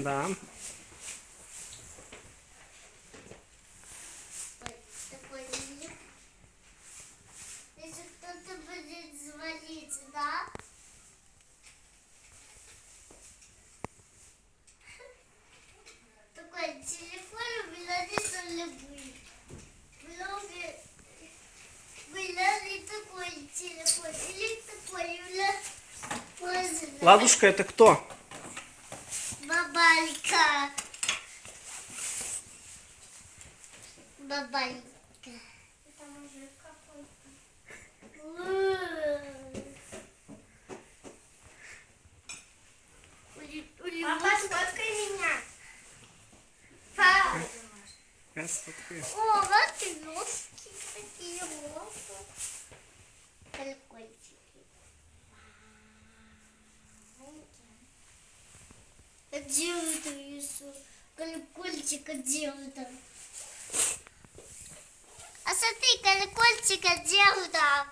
Да. Такой лип. Если кто-то будет звонить, да? Такой телефон у меня не любой. Была ли такой телефон или такой у меня позже. Ладушка, это кто? Бабалька. Бабалька. Это мужик какой-то. Папа, сфоткай меня. Папа. Раз, вот такой. О, вот и ножки такие. Колокольчики. Где это Иисус? Колокольчика делают там. А смотри, колокольчика делают там.